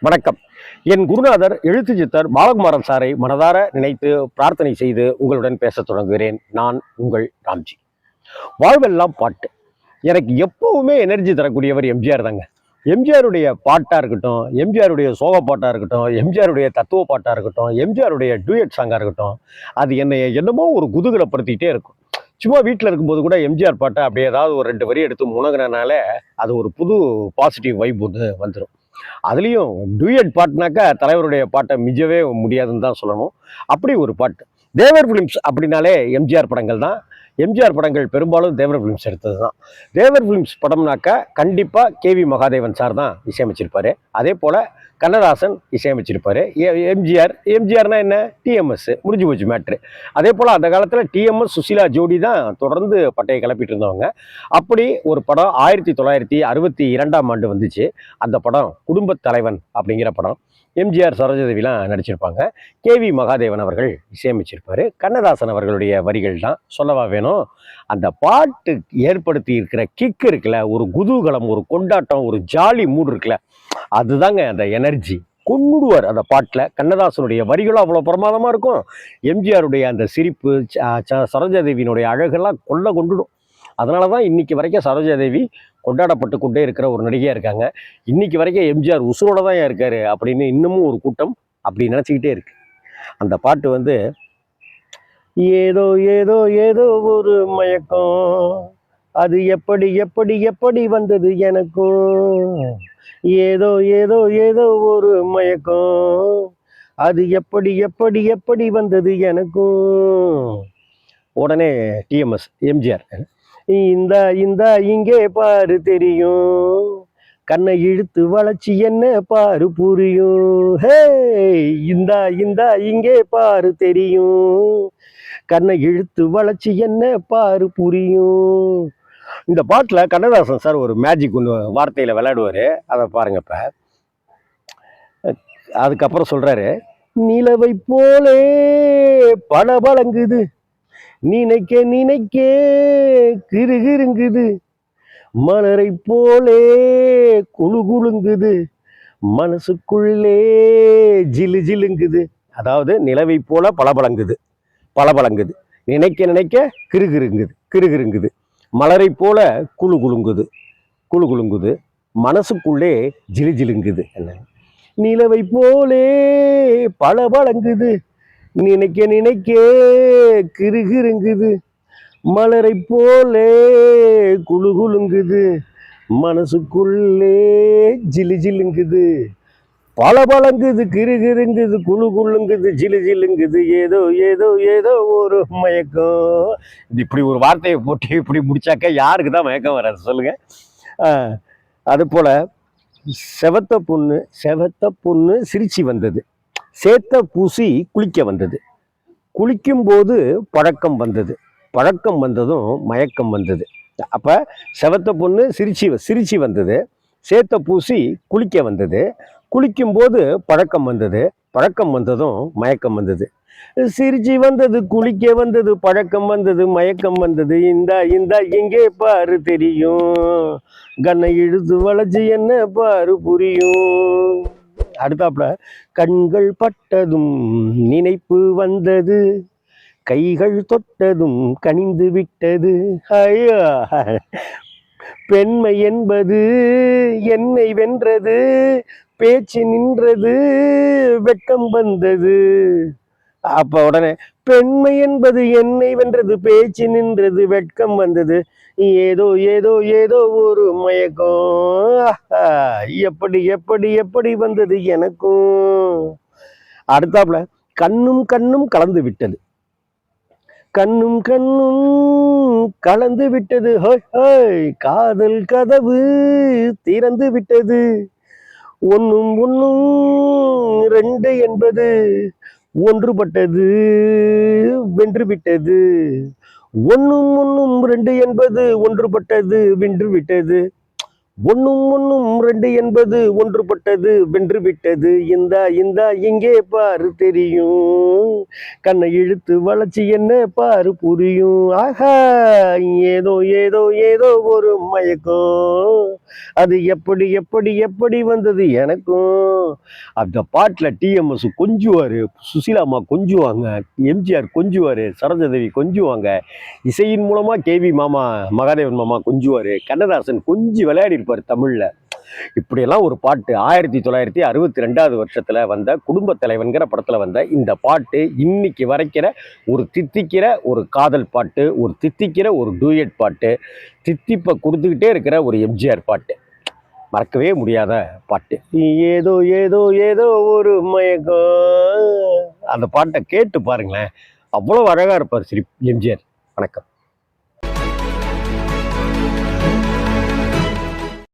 வணக்கம். என் குருநாதர் எழுத்து சித்தர் பாலகுமாரன் சாரை மனதார நினைத்து பிரார்த்தனை செய்து உங்களுடன் பேசத் தொடங்குகிறேன். நான் உங்கள் ராம்ஜி. வாழ்வெல்லாம் பாட்டு. எனக்கு எப்பவுமே எனர்ஜி தரக்கூடியவர் எம்ஜிஆர் தாங்க. எம்ஜிஆருடைய பாட்டா இருக்கட்டும், எம்ஜிஆருடைய சோக பாட்டா இருக்கட்டும், எம்ஜிஆருடைய தத்துவ பாட்டா இருக்கட்டும், எம்ஜிஆருடைய டூயட் சாங்கா இருக்கட்டும், அது என்னை என்னமோ ஒரு குதூகலப்படுத்திட்டே இருக்கும். சும்மா வீட்டில் இருக்கும்போது கூட எம்ஜிஆர் பாட்டை அப்படியே ஏதாவது ஒரு 2 வரி எடுத்து முனகினால அது ஒரு புது பாசிட்டிவ் வைப் ஒன்று வந்துடும். அதுலேயும் டூயட் பாட்டுனாக்கா தலைவருடைய பாட்டை மிஞ்சவே முடியாதுன்னு தான் சொல்லணும். அப்படி ஒரு பாட்டு. தேவர் ஃபிலிம்ஸ் அப்படின்னாலே எம்ஜிஆர் படங்கள் தான். எம்ஜிஆர் படங்கள் பெரும்பாலும் தேவர் ஃபிலிம்ஸ் எடுத்தது தான். தேவர் ஃபிலிம்ஸ் படம்னாக்கா கண்டிப்பாக கேவி மகாதேவன் சார் தான் இசையமைச்சிருப்பாரு. அதே போல் கண்ணதாசன் இசையமைச்சிருப்பாரு. எம்ஜிஆர்னா என்ன, டிஎம்எஸ் முடிஞ்சு போச்சு மேட்ரு. அதே போல் அந்த காலத்தில் டிஎம்எஸ் சுசீலா ஜோடி தான் தொடர்ந்து பட்டையை கிளப்பிட்டு இருந்தவங்க. அப்படி ஒரு படம் 1962ஆம் ஆண்டு வந்துச்சு. அந்த படம் குடும்பத் தலைவன் அப்படிங்கிற படம். எம்ஜிஆர் சரோஜாதேவிலாம் நடிச்சிருப்பாங்க. கேவி மகாதேவன் அவர்கள் இசையமைச்சிருப்பாரு. கண்ணதாசன் அவர்களுடைய வரிகள் தான் சொல்லவா வேணும். அந்த பாட்டு ஏற்படுத்தி இருக்கிற கிக் இருக்குல்ல, ஒரு குதூகலம், ஒரு கொண்டாட்டம், ஒரு ஜாலி மூடு இருக்குல்ல, அதுதாங்க அந்த எனர்ஜி. கொண்டுடுவார் அந்த பாட்டில். கண்ணதாசனுடைய வரிகளும் அவ்வளோ பிரமாதமாக இருக்கும். எம்ஜிஆருடைய அந்த சிரிப்பு, சரோஜாதேவியினுடைய அழகெல்லாம் கொண்டுடும். அதனால தான் இன்னைக்கு வரைக்கும் சரோஜாதேவி கொண்டாடப்பட்டு கொண்டே இருக்கிற ஒரு நடிகையாக இருக்காங்க. இன்னைக்கு வரைக்கும் எம்ஜிஆர் உசுரோட தான் இருக்காரு அப்படின்னு இன்னமும் ஒரு கூட்டம் அப்படி நினச்சிக்கிட்டே இருக்கு. அந்த பாட்டு வந்து ஏதோ ஏதோ ஏதோ ஒரு மயக்கம், அது எப்படி எப்படி எப்படி வந்தது எனக்கும், ஏதோ ஏதோ ஏதோ ஒரு மயக்கம், அது எப்படி எப்படி எப்படி வந்தது எனக்கும். உடனே டிஎம்எஸ் எம்ஜிஆர், இந்த இந்த இங்கே பாரு தெரியும், கண்ணை இழுத்து வளைச்சி என்ன பாரு புரியும், ஹே இந்த இந்த இங்கே பாரு தெரியும், கண்ணை இழுத்து வளைச்சி என்ன பாரு புரியும். இந்த பாட்டில் கண்ணதாசன் சார் ஒரு மேஜிக் ஒன்று வார்த்தையில் விளையாடுவார். அதை பாருங்க. இப்போ அதுக்கப்புறம் சொல்கிறாரு, நிலவை போலே பளபளங்குது, நினைக்க நினைக்க கிருகிருங்குது, மலரை போலே குழு குழுங்குது, மனசுக்குள்ளே ஜிலு ஜிலுங்குது. அதாவது நிலவை போல பளபளங்குது, நினைக்க நினைக்க கிருகிருங்குது, மலரை போல குழு குழுங்குது, மனசுக்குள்ளே ஜிலு ஜிலுங்குது. என்ன, நிலவை போலே பளபளங்குது, நினைக்க நினைக்க கிருகிருங்குது, மலரை போலே குழுங்குது, மனசுக்குள்ளே ஜிலு ஜிலுங்குது, பளபளங்குது, கிருகிருங்குது, குழுங்குது, ஜிலு ஜிலுங்குது, ஏதோ ஏதோ ஏதோ ஒரு மயக்கம். இப்படி ஒரு வார்த்தையை போட்டு இப்படி முடிச்சாக்க யாருக்கு தான் மயக்கம் வராது சொல்லுங்க. அது போல செவத்த பொண்ணு சிரிச்சு வந்தது, சேத்த பூசி குளிக்க வந்தது, குளிக்கும்போது பழக்கம் வந்ததும் மயக்கம் வந்தது. அப்ப செவத்த பொண்ணு சிரிச்சு வந்தது, சேத்த பூசி குளிக்க வந்தது, குளிக்கும்போது பழக்கம் வந்ததும் மயக்கம் வந்தது, சிரிச்சு வந்தது, குளிக்க வந்தது, பழக்கம் வந்தது, மயக்கம் வந்தது, இந்த இங்கே பாரு தெரியும், கண்ணை இழுத்து வளைச்சு என்ன பாரு புரியும். அடுத்தாப்புல, கண்கள் பட்டதும் நினைப்பு வந்தது, கைகள் தொட்டதும் கனிந்து விட்டது, ஐயா பெண்மை என்பது என்னை வென்றது, பேச்சு நின்றது, வெட்கம் வந்தது. அப்ப உடனே, பெண்மை என்பது என்னை வென்றது, பேச்சு நின்றது, வெட்கம் வந்தது, ஏதோ ஏதோ ஏதோ ஒரு மயக்கம், எப்படி எப்படி எப்படி வந்தது எனக்கும். அடுத்தாப்புல, கண்ணும் கண்ணும் கலந்து விட்டது, ஹோய் ஹோய், காதல் கதவு திறந்து விட்டது, ஒன்னும் ரெண்டு என்பது ஒன்றுபட்டது வென்று விட்டது, ஒன்னும் ரெண்டு என்பது ஒன்றுபட்டது வென்று விட்டது, ஒண்ணும் ஒண்ணும் ரெண்டு என்பது ஒன்றுபட்டது வென்று விட்டது இந்த இந்த இங்கே பாரு தெரியும் கண்ணை இழுத்து வளைச்சி என்ன பாரு புரியும் ஆஹா ஏதோ ஏதோ ஏதோ ஒரு மயக்கம் அது எப்படி எப்படி எப்படி வந்தது எனக்கும். அந்த பாட்டுல டிஎம்எஸ் கொஞ்சுவாரு, சுசீலாம்மா கொஞ்சுவாங்க, எம்ஜிஆர் கொஞ்சுவாரு, சரோஜாதேவி கொஞ்சுவாங்க, இசையின் மூலமா கேவி மாமா மகாதேவன் மாமா கொஞ்சுவாரு, கண்ணதாசன் கொஞ்சி விளையாடி இருப்பாரு தமிழ்ல. இப்படியெல்லாம் ஒரு பாட்டு 1962 வருஷத்துல வந்த குடும்ப தலைவன்கிற படத்துல வந்த இந்த பாட்டு இன்னைக்கு வரைக்கிற ஒரு தித்திக்கிற ஒரு காதல் பாட்டு, ஒரு தித்திக்கிற ஒரு டூயட் பாட்டு, தித்திப்பை கொடுத்துக்கிட்டே இருக்கிற ஒரு எம்ஜிஆர் பாட்டு, மறக்கவே முடியாத பாட்டு. ஏதோ ஏதோ ஏதோ ஒரு மயக்கம். அந்த பாட்டை கேட்டு பாருங்களேன், அவ்வளோ அழகா இருப்பார் எம்ஜிஆர். வணக்கம்.